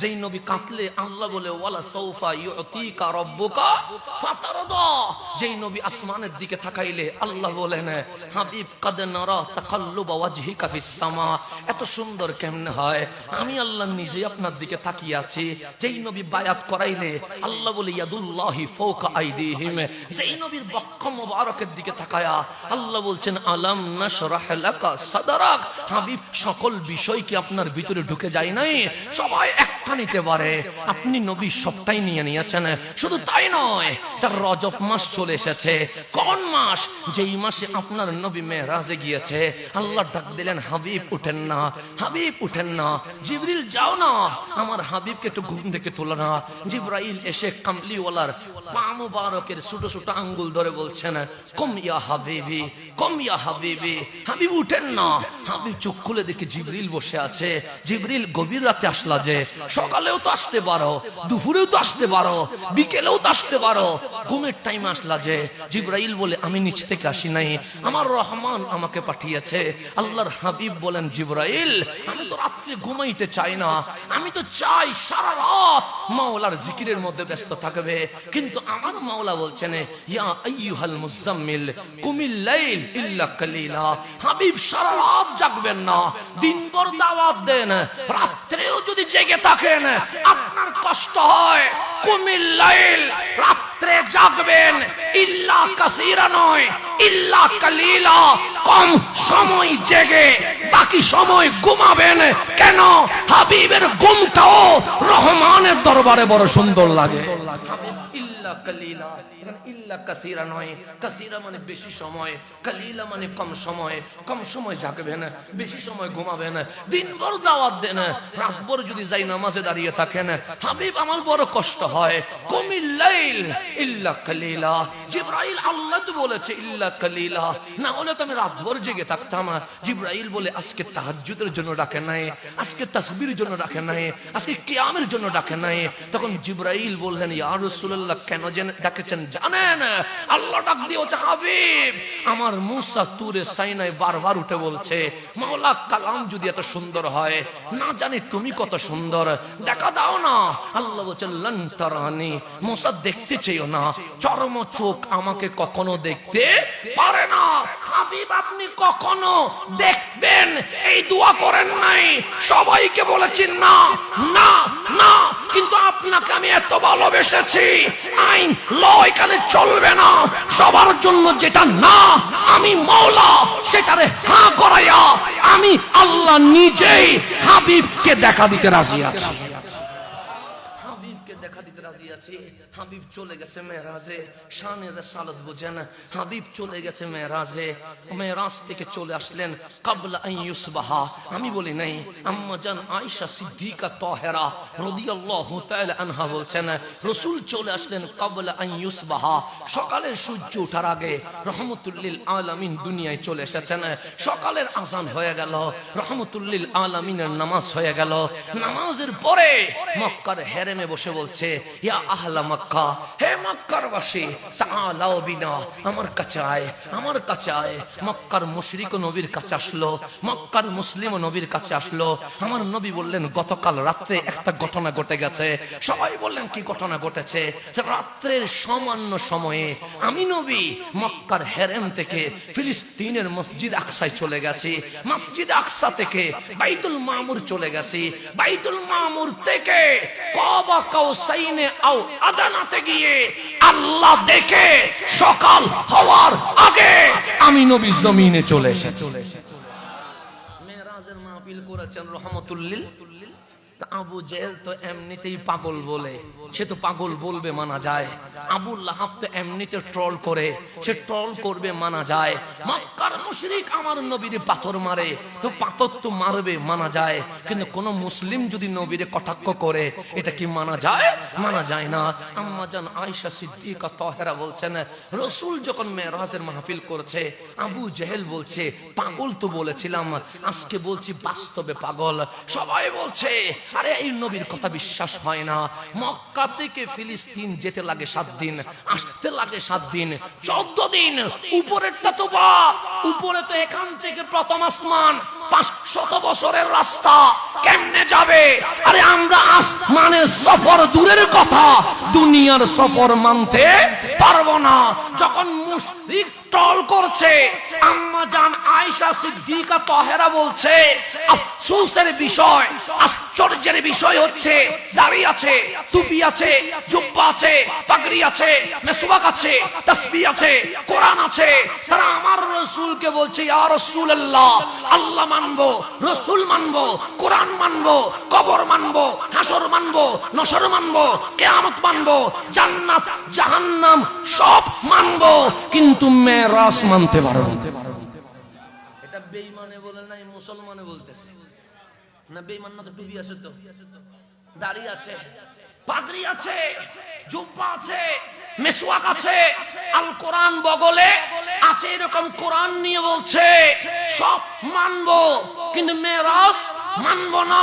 যেই নবী কাঁদলে আল্লাহ বলে ওয়ালা সাউফা ইউতিকা রাব্বুকা ফাতারদা। যেই নবী আসমানের দিকে তাকাইলে আল্লাহ বলেন হাবিব কাদ নারা তাকাল্লুবা ওয়াজহিকা ফিস সামা। এত সুন্দর কেমনে হয়, আমি আল্লাহ নিজে আপনার দিকে তাকিয়ে আছি। যেই নবী বায়াত করাইলে আল্লাহ বলে ইয়াদুল্লাহি ফাওকা আইদিহিম। যেই নবীর বক্ষ মোবারকের দিকে তাকায়া আল্লাহ বলছেন আলাম নাশরাহ লাকা সাদরাক। হাবিব সকল বিষয় কি আপনার ভিতরে ঢুকে যায় নাই? সবাই একটা নিতে পারে, আপনি নবী সবটাই নিয়ে নিয়েছেন। শুধু তাই নয়, তার রজব মাস চলে এসেছে। কোন মাস? যেই মাসে আপনার নবী মেরাজে গিয়েছে। আল্লাহ ডাক দিলেন হাবিব উঠেন না, হাবিব উঠেন না। জিবরিল যাও না, আমার হাবিবকে একটু ঘুম থেকে তোলো না। জিবরাইল এসে কামলিওয়ালার পা মুবারকের ছোট ছোট আঙ্গুল ধরে বলছেন কম ইয়া হাবিবি, কম ইয়া হাবিবি। হাবিব উঠেন না। হাবিব চোখ খুলে দেখে জিবরিল বসে আছে। জিবরিল গভীর রাতে আসলা যে, সকালেও তো আসতে পারো, দুপুরেও তো আসতে পারো, বিকেলেও তো আসতে পারো, ঘুমের টাইম আসলা যে। জিবরাইল বলে আমি নিচ থেকে আসি নাই, আমার রহমান আমাকে পাঠিয়েছে। আল্লাহর হাবিব বলেন জিবরাইল আমি তো রাত্রে ঘুমাইতে চাই না, আমি তো চাই সারা রাত মাওলার জিকিরের মধ্যে ব্যস্ত থাকবে। কিন্তু আমার মাওলা বলছেন ইয়া আইয়ুহাল মুজাম্মিল কুমিল লাইল ইল্লা কালিলা। হাবিব সারা রাত জাগবেন না, দিনভর দাওয়াত দেন, রাত্রেও যদি জেগে থাকেন আপনার কষ্ট হয়। কুমিল লাইল, রাত্রে জাগবেন, ইল্লা কাসীরা নয়, ইল্লা কালিলা, কম সময় জেগে বাকি সময় ঘুমাবেন। কেন? হাবিবের ঘুমটাও রহমানের দরবারে বড় সুন্দর লাগে। ইল্লা কালিলা, ইল্লা কাসীরা নয়, কাসীরা মানে বেশি সময়, কালিলা মানে কম সময়। কম সময় জাগবেন, বেশি সময় ঘুমাবেন, দিনভর দাওয়াত দেন, রাতভর যদি যাই নামাজে দাঁড়িয়ে থাকেন। হাবিব আমার বড় কষ্ট হয়। কুমিল লাইল ইল্লা কালিলা। জিবরাইল আল্লাহ তো বলেছে ইল্লা কালিলা, না হলে তো আমি রাতভর জেগে থাকতাম। জিবরাইল বলে আজকে তাহাজ্জুদের জন্য ডাকে নাই, আজকে তাসবির জন্য ডাকে নাই, আজকে কিয়ামের জন্য ডাকে নাই। তখন জিবরাইল বললেন ইয়া রাসূলুল্লাহ কেন ডাকেছেন জানেন? আল্লাহ ডাক দিয়েছে হাবিব আমার মুসা তুরে সাইনায় বারবার উঠে বলছে মাওলা কালাম যদি এত সুন্দর হয়, না জানি তুমি কত সুন্দর, দেখা দাও না। আল্লাহ বলছেন লান তারানি, মুসা দেখতে চেয়েও না, চরম চোখ আমাকে কখনো দেখতে পারে না। হাবিব আপনি কখনো দেখবেন এই দোয়া করেন নাই, সবাইকে বলেছেন না না না, কিন্তু আপনাকে আমি এত ভালোবেসেছি, আইন ল এখানে চলবে না। সবার জন্য যেটা না আমি মাওলা সেটারে হ্যাঁ করাইয়া আমি আল্লাহ নিজেই হাবিবকে দেখা দিতে রাজি আছি। হাবিবকে দেখা দিতে রাজি আছি। হাবিব চলে গেছে মেরাজে, শানে রাসালাত বুঝেন। হাবিব চলে গেছে মেরাজে, মেরাজ থেকে চলে আসলেন কাবলা আন ইউসবাহা। আমি বলি নাই, আম্মা জান আয়েশা সিদ্দিকা তাহেরা রাদিয়াল্লাহু তাআলা আনহা বলছেন রাসূল চলে আসলেন কাবলা আন ইউসবাহা, সকালের সূর্য ওঠার আগে। রহমাতুল লিল আলামিন দুনিয়ায় চলে এসেছেন। সকালের আযান হয়ে গেল, রহমাতুল লিল আলামিনের নামাজ হয়ে গেল। নামাজের পরে মক্কার হেরেমে বসে বলছে ইয়া আহলা মক্কা, হে মক্কার বাসী তাআলাও বিনা, আমার কাছে আয়, আমার কাছে আয়। মক্কার মুশরিক নবীর কাছে আসলো, মক্কার মুসলিম নবীর কাছে আসলো। আমার নবী বললেন গতকাল রাত্রে একটা ঘটনা ঘটে গেছে। সবাই বললেন কি ঘটনা ঘটেছে? রাত্রের সামান্য সময়ে আমি নবী মক্কার হেরেম থেকে ফিলিস্তিনের মসজিদ আকসায় চলে গেছি, মসজিদ আকসা থেকে বাইতুল মামুর চলে গেছি, বাইতুল মামুর থেকে কাবা কাউসাইনে আও আদানাতে গিয়ে আল্লাহ দেখে সকাল হওয়ার আগে আমি নবী জমিনে চলে এসেছি। মেরাজের মাহফিল করেছেন রহমাতুল লিল। আবু জেহেল তো এমনিতেই পাগল বলে, সে তো পাগল বলবে মানা যায়। আবু লাহাব তো এমনিতে ট্রল করে, সে ট্রল করবে মানা যায়। মক্কার মুশরিক আমার নবীরে পাথর মারে, তো পাথর তো মারবে মানা যায়। কিন্তু কোন মুসলিম যদি নবীরে কটাক্ষ করে এটা কি মানা যায়? মানা যায় না। আম্মা জান আয়েশা সিদ্দিকা তাহেরা বলছেন রাসূল যখন মেরাজের মাহফিল করছে আবু জেহেল বলছে পাগল তো বলেছিলাম, আজকে বলছি বাস্তবে পাগল। সবাই বলছে আরে এই নবীর কথা বিশ্বাস হয় না। মক্কা থেকে ফিলিস্তিন যেতে লাগে 7 দিন, আসতে লাগে 7 দিন, 14 দিন। উপরেরটা তো উপরে তো এখান থেকে প্রথম আসমান, 500 বছরের রাস্তা কেমনে যাবে? আরে আমরা আসমানের সফর দূরের কথা, দুনিয়ার সফর মানতে পারবো না। যখন মুশরিক টল করছে, আম্মা জান আয়েশা সিদ্দিকা তাহেরা বলছে, আফসোসের বিষয়, আশ্চর্যের বিষয় হচ্ছে, দাড়ি আছে, টুপি আছে, জুব্বা আছে, পাগড়ি আছে, মেসওয়াক আছে, তাসবিহ আছে, কোরআন আছে, তারা আমার রাসূলকে বলছে, ইয়া রাসূলুল্লাহ, আল্লাহ মানবো, রাসূল মানবো, কোরআন মানবো, কবর মানবো, হাসর মানবো, নসর মানবো, কিয়ামত মানবো, জান্নাত জাহান্নাম সব মানবো, কিন্তু মেরাজ মানতে পারবো না। এটা বেঈমানে বলে নাই, মুসলমানে বলতেছে না। বেঈমান না তো টুপি আছে, তো দাড়ি আছে, পাগড়ি আছে, জুব্বা আছে, মেসওয়াক আছে, আল কোরআন বগলে আছে, এরকম কোরআন নিয়ে বলছে সব মানবো, কিন্তু মেরাজ মানবো না।